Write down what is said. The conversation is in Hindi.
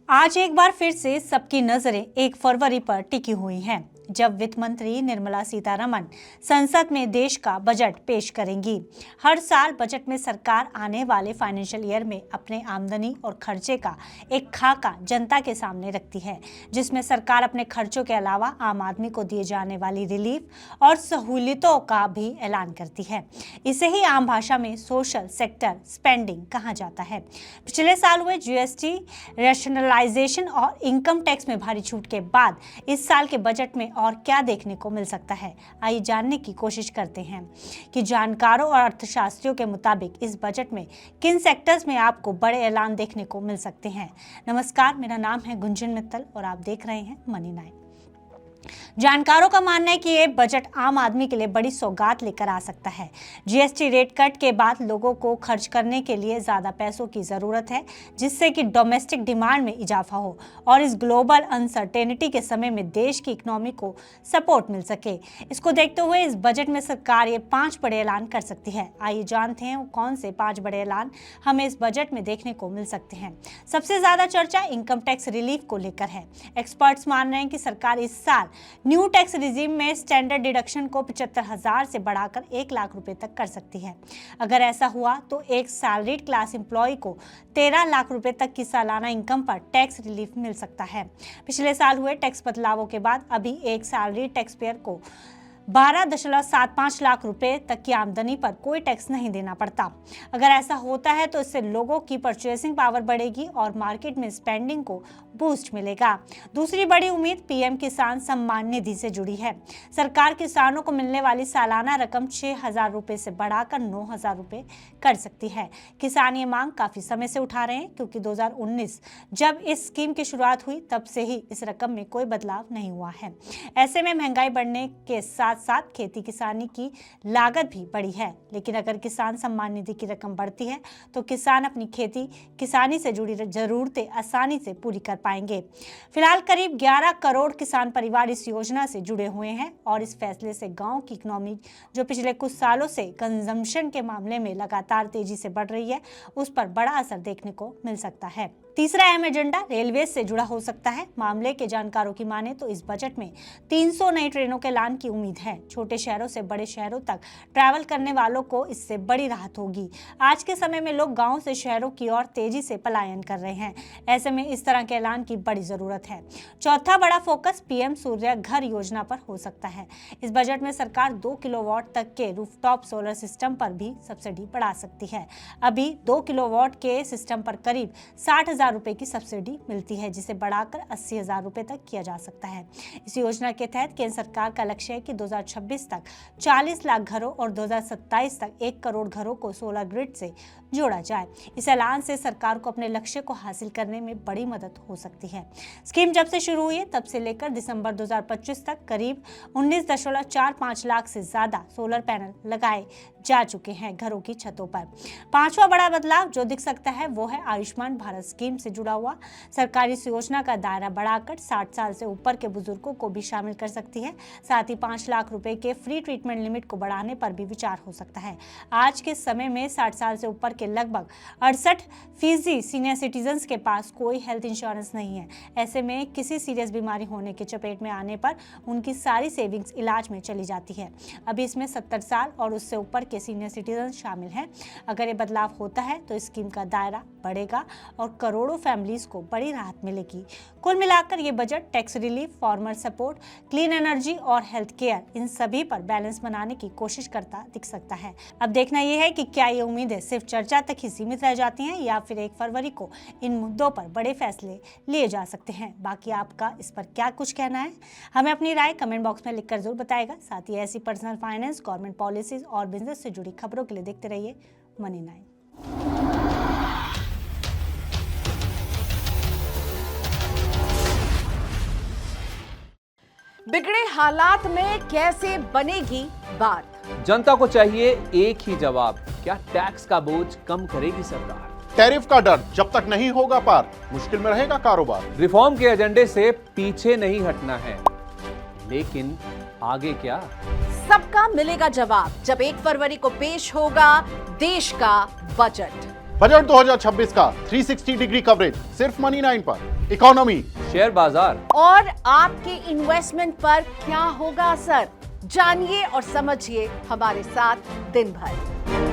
आज एक बार फिर से सबकी नजरें 1 फरवरी पर टिकी हुई हैं, जब वित्त मंत्री निर्मला सीतारमण संसद में देश का बजट पेश करेंगी। हर साल बजट में सरकार आने वाले फाइनेंशियल ईयर में अपने आमदनी और खर्चे का एक खाका जनता के सामने रखती है, जिसमें सरकार अपने खर्चों के अलावा आम आदमी को दिए जाने वाली रिलीफ और सहूलियतों का भी ऐलान करती है। इसे ही आम भाषा में सोशल सेक्टर स्पेंडिंग कहा जाता है। पिछले साल हुए जीएसटी रैशनलाइजेशन और इनकम टैक्स में भारी छूट के बाद इस साल के बजट में और क्या देखने को मिल सकता है, आइए जानने की कोशिश करते हैं कि जानकारों और अर्थशास्त्रियों के मुताबिक इस बजट में किन सेक्टर्स में आपको बड़े ऐलान देखने को मिल सकते हैं। नमस्कार, मेरा नाम है गुंजन मित्तल और आप देख रहे हैं मनी 9। जानकारों का मानना है कि ये बजट आम आदमी के लिए बड़ी सौगात लेकर आ सकता है। जीएसटी रेट कट के बाद लोगों को खर्च करने के लिए ज्यादा पैसों की जरूरत है, जिससे कि डोमेस्टिक डिमांड में इजाफा हो और इस ग्लोबल अनसर्टेनिटी के समय में देश की इकोनॉमी को सपोर्ट मिल सके। इसको देखते हुए इस बजट में सरकार ये 5 बड़े ऐलान कर सकती है। आइए जानते हैं कौन से 5 बड़े ऐलान हमें इस बजट में देखने को मिल सकते हैं। सबसे ज्यादा चर्चा इनकम टैक्स रिलीफ को लेकर है। एक्सपर्ट्स मान रहे हैं कि सरकार इस साल न्यू टैक्स रिजीम में स्टैंडर्ड डिडक्शन को 75,000 से बढ़ाकर 1 लाख रुपए तक कर सकती है। अगर ऐसा हुआ तो एक सैलरीड क्लास एम्प्लॉय को 13 लाख रुपए तक की सालाना इनकम पर टैक्स रिलीफ मिल सकता है। पिछले साल हुए टैक्स बदलावों के बाद अभी एक सैलरीड टैक्स पेयर को 12.75 लाख रुपए तक की आमदनी पर कोई टैक्स नहीं देना पड़ता। अगर ऐसा होता है तो इससे लोगों की परचेसिंग पावर बढ़ेगी और मार्केट में स्पेंडिंग को बूस्ट मिलेगा। दूसरी बड़ी उम्मीद पीएम किसान सम्मान निधि से जुड़ी है। सरकार किसानों को मिलने वाली सालाना रकम 6,000 रुपए से बढ़ाकर 9,000 रुपए कर सकती है। किसान ये मांग काफी समय से उठा रहे हैं, क्योंकि 2019 जब इस स्कीम की शुरुआत हुई तब से ही इस रकम में कोई बदलाव नहीं हुआ है। ऐसे में महंगाई बढ़ने के साथ साथ खेती किसानी की लागत भी बढ़ी है। लेकिन अगर किसान सम्मान निधि की रकम बढ़ती है तो किसान अपनी खेती किसानी से जुड़ी जरूरतें आसानी से पूरी कर पाएंगे। फिलहाल करीब 11 करोड़ किसान परिवार इस योजना से जुड़े हुए हैं और इस फैसले से गांव की इकोनॉमी, जो पिछले कुछ सालों से कंजम्पशन के मामले में लगातार तेजी से बढ़ रही है, उस पर बड़ा असर देखने को मिल सकता है। तीसरा अहम एजेंडा रेलवे से जुड़ा हो सकता है। मामले के जानकारों की माने तो इस बजट में 300 नई ट्रेनों के ऐलान की उम्मीद है। छोटे शहरों से बड़े शहरों तक ट्रैवल करने वालों को इससे बड़ी राहत होगी। आज के समय में लोग गांव से शहरों की ओर तेजी से पलायन कर रहे हैं। ऐसे में इस तरह के ऐलान की बड़ी जरूरत है। चौथा बड़ा फोकस पीएम सूर्य घर योजना पर हो सकता है। इस बजट में सरकार 2 किलोवाट तक के रूफटॉप सोलर सिस्टम पर भी सब्सिडी बढ़ा सकती है। अभी 2 किलोवाट के सिस्टम पर करीब 60,000 रुपए की सब्सिडी मिलती है, जिसे बढ़ाकर 80,000 रुपए तक किया जा सकता है। इस योजना के तहत केंद्र सरकार का लक्ष्य है कि 2026 तक 40 लाख घरों और 2027 तक 1 करोड़ घरों को सोलर ग्रिड से जोड़ा जाए। इस ऐलान से सरकार को अपने लक्ष्य को हासिल करने में बड़ी मदद हो सकती है। स्कीम जब से शुरू हुई है तब से लेकर दिसंबर 2025 तक करीब 19.45 लाख से ज्यादा सोलर पैनल लगाए जा चुके हैं घरों की छतों पर। 5वां बड़ा बदलाव जो दिख सकता है वो है आयुष्मान भारत स्कीम से जुड़ा हुआ। सरकार इस योजना का दायरा बढ़ाकर 60 साल से ऊपर के बुजुर्गों को भी शामिल कर सकती है। साथ ही 5 लाख रुपए के फ्री ट्रीटमेंट लिमिट को बढ़ाने पर भी विचार हो सकता है। आज के समय में 60 साल से ऊपर के लगभग 68% सीनियर सिटीजन्स के पास कोई हेल्थ इंश्योरेंस नहीं है। ऐसे में किसी सीरियस बीमारी होने के चपेट में आने पर उनकी सारी सेविंग्स इलाज में चली जाती है। अभी इसमें 70 साल और उससे ऊपर के सीनियर सिटीजन शामिल हैं। अगर ये बदलाव होता है तो स्कीम का दायरा बढ़ेगा और करोड़ों फैमिलीज को बड़ी राहत मिलेगी। कुल मिलाकर ये budget tax relief, farmer support, clean energy और हेल्थ केयर, इन सभी पर बैलेंस बनाने की कोशिश करता दिख सकता है। अब देखना यह है कि क्या ये उम्मीदें सिर्फ चर्चा तक ही सीमित रह जाती हैं या फिर 1 फरवरी को इन मुद्दों पर बड़े फैसले लिए जा सकते हैं। बाकी आपका इस पर क्या कुछ कहना है, हमें अपनी राय कमेंट बॉक्स में लिखकर जरूर बताएगा। साथ ही ऐसी पर्सनल फाइनेंस, गवर्नमेंट पॉलिसीज और बिजनेस से जुड़ी खबरों के लिए देखते रहिए मनी 9। बिगड़े हालात में कैसे बनेगी बात? जनता को चाहिए एक ही जवाब, क्या टैक्स का बोझ कम करेगी सरकार? टैरिफ का डर जब तक नहीं होगा पार, मुश्किल में रहेगा कारोबार। रिफॉर्म के एजेंडे से पीछे नहीं हटना है, लेकिन आगे क्या? सबका मिलेगा जवाब जब 1 फरवरी को पेश होगा देश का बजट। बजट 2026 का 360 डिग्री कवरेज सिर्फ मनी 9 पर। इकोनॉमी, शेयर बाजार, और आपके इन्वेस्टमेंट पर क्या होगा असर, जानिए और समझिए हमारे साथ दिन भर।